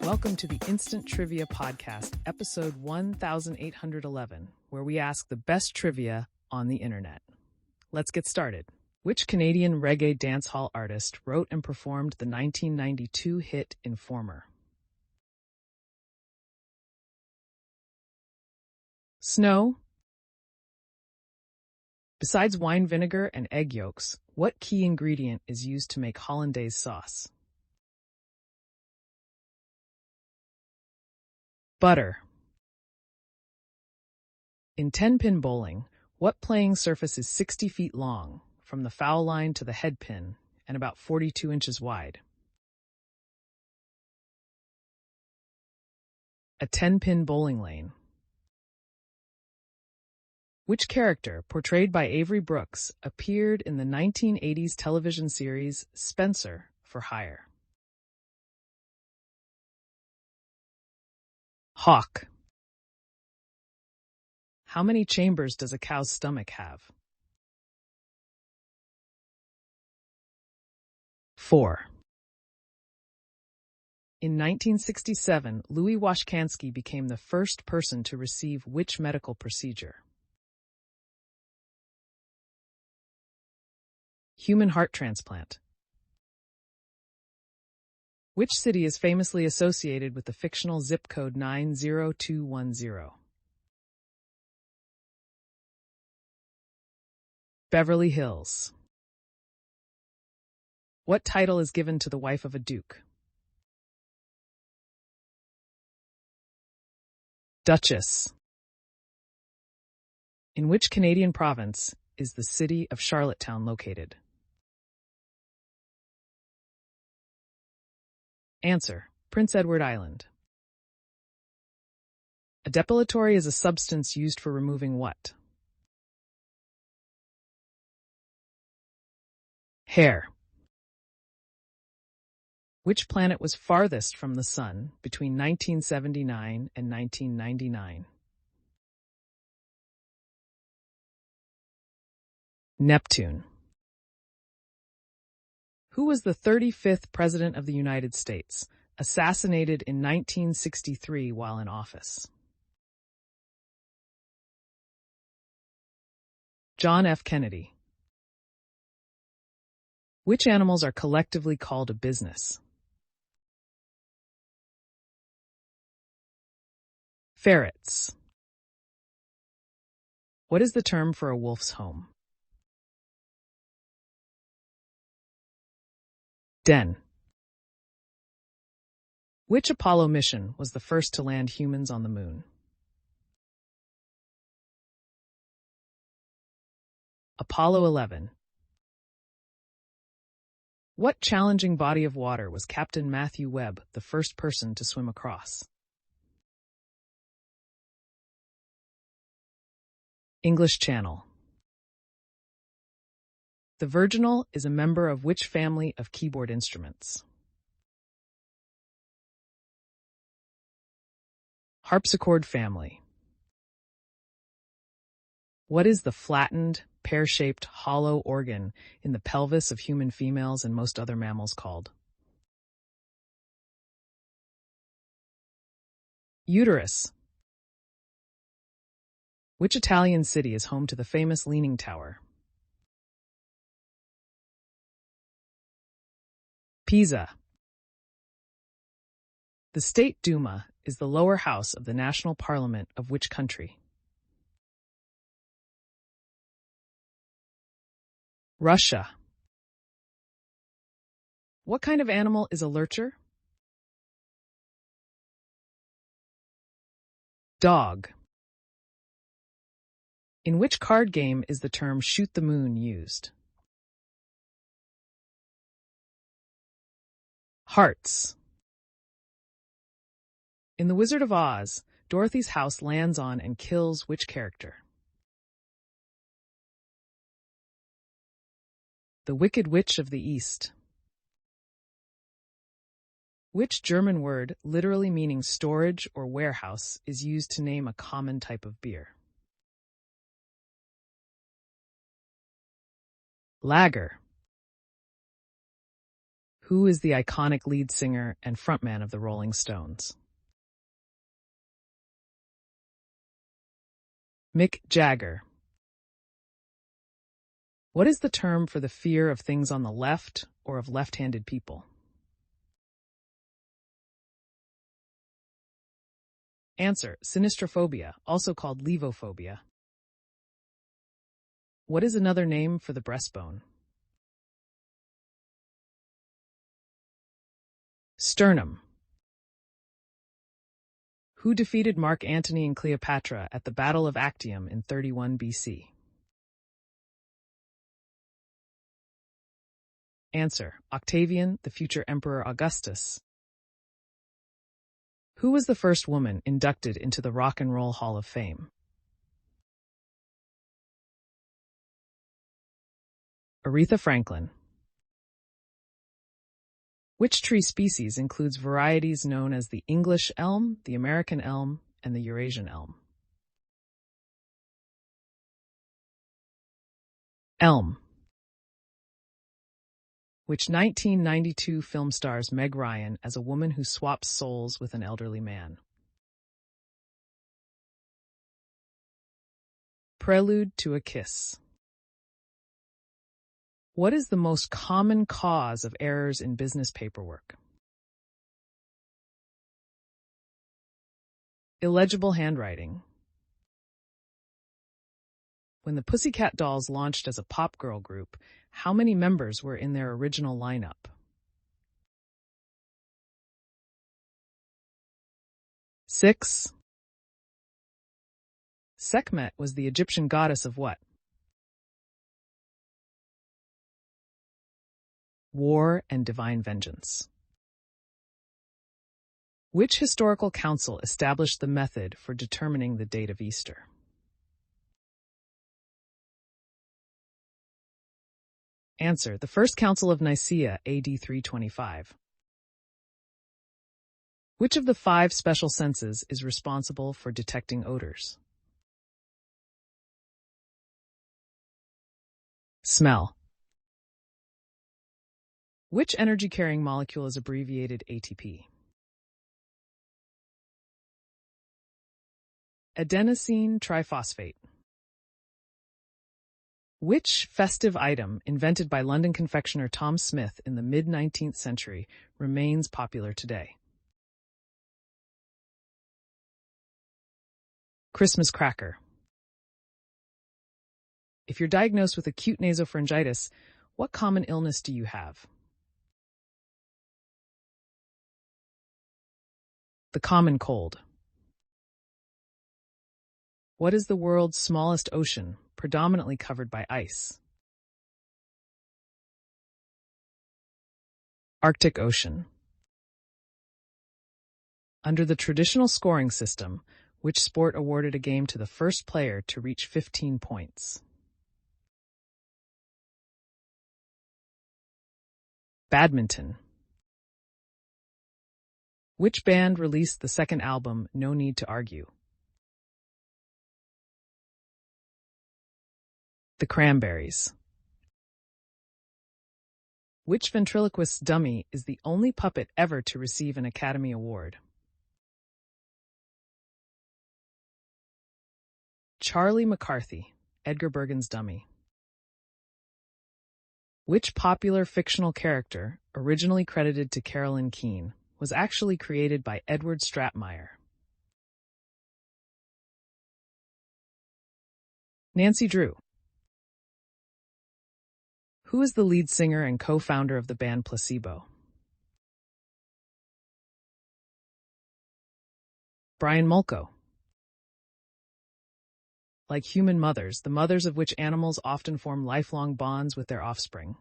Welcome to the Instant Trivia Podcast, episode 1811, where we ask the best trivia on the internet. Let's get started. Which Canadian reggae dancehall artist wrote and performed the 1992 hit Informer? Snow. Besides wine vinegar and egg yolks, what key ingredient is used to make hollandaise sauce? Butter. In 10-pin bowling, what playing surface is 60 feet long, from the foul line to the head pin, and about 42 inches wide? A 10-pin bowling lane. Which character, portrayed by Avery Brooks, appeared in the 1980s television series Spencer for Hire? Hawk. How many chambers does a cow's stomach have? 4. In 1967, Louis Washkansky became the first person to receive which medical procedure? Human heart transplant. Which city is famously associated with the fictional zip code 90210? Beverly Hills. What title is given to the wife of a duke? Duchess. In which Canadian province is the city of Charlottetown located? Answer: Prince Edward Island. A depilatory is a substance used for removing what? Hair. Which planet was farthest from the Sun between 1979 and 1999? Neptune. Who was the 35th President of the United States, assassinated in 1963 while in office? John F. Kennedy. Which animals are collectively called a business? Ferrets. What is the term for a wolf's home? Den. Which Apollo mission was the first to land humans on the moon? Apollo 11. What challenging body of water was Captain Matthew Webb the first person to swim across? English Channel. The virginal is a member of which family of keyboard instruments? Harpsichord family. What is the flattened, pear-shaped, hollow organ in the pelvis of human females and most other mammals called? Uterus. Which Italian city is home to the famous Leaning Tower? Pisa. The State Duma is the lower house of the national parliament of which country? Russia. What kind of animal is a lurcher? Dog. In which card game is the term shoot the moon used? Hearts. In The Wizard of Oz, Dorothy's house lands on and kills which character? The Wicked Witch of the East. Which German word, literally meaning storage or warehouse, is used to name a common type of beer? Lager. Who is the iconic lead singer and frontman of the Rolling Stones? Mick Jagger. What is the term for the fear of things on the left or of left-handed people? Answer: sinistrophobia, also called levophobia. What is another name for the breastbone? Sternum. Who defeated Mark Antony and Cleopatra at the Battle of Actium in 31 BC? Answer: Octavian, the future Emperor Augustus. Who was the first woman inducted into the Rock and Roll Hall of Fame? Aretha Franklin. Which tree species includes varieties known as the English elm, the American elm, and the Eurasian elm? Elm. Which 1992 film stars Meg Ryan as a woman who swaps souls with an elderly man? Prelude to a Kiss. What is the most common cause of errors in business paperwork? Illegible handwriting. When the Pussycat Dolls launched as a pop girl group, how many members were in their original lineup? 6. Sekhmet was the Egyptian goddess of what? War and divine vengeance. Which historical council established the method for determining the date of Easter? Answer: the First Council of Nicaea, AD 325. Which of the 5 special senses is responsible for detecting odors? Smell. Which energy-carrying molecule is abbreviated ATP? Adenosine triphosphate. Which festive item, invented by London confectioner Tom Smith in the mid-19th century, remains popular today? Christmas cracker. If you're diagnosed with acute nasopharyngitis, what common illness do you have? The common cold. What is the world's smallest ocean, predominantly covered by ice? Arctic Ocean. Under the traditional scoring system, which sport awarded a game to the first player to reach 15 points? Badminton. Which band released the second album, No Need to Argue? The Cranberries. Which ventriloquist's dummy is the only puppet ever to receive an Academy Award? Charlie McCarthy, Edgar Bergen's dummy. Which popular fictional character, originally credited to Carolyn Keene, was actually created by Edward Stratmeyer? Nancy Drew. Who is the lead singer and co-founder of the band Placebo? Brian Molko. Like human mothers, the mothers of which animals often form lifelong bonds with their offspring?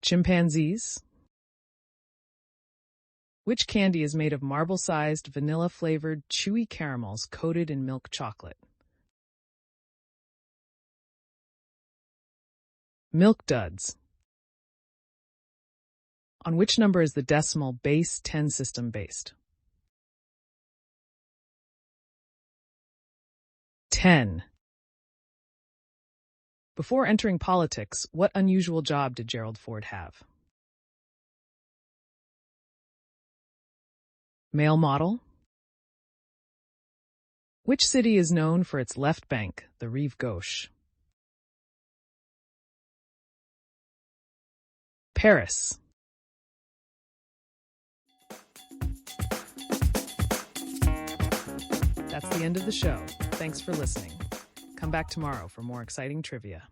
Chimpanzees. Which candy is made of marble-sized, vanilla-flavored, chewy caramels coated in milk chocolate? Milk Duds. On which number is the decimal base 10 system based? 10. Before entering politics, what unusual job did Gerald Ford have? Male model? Which city is known for its left bank, the Rive Gauche? Paris. That's the end of the show. Thanks for listening. Come back tomorrow for more exciting trivia.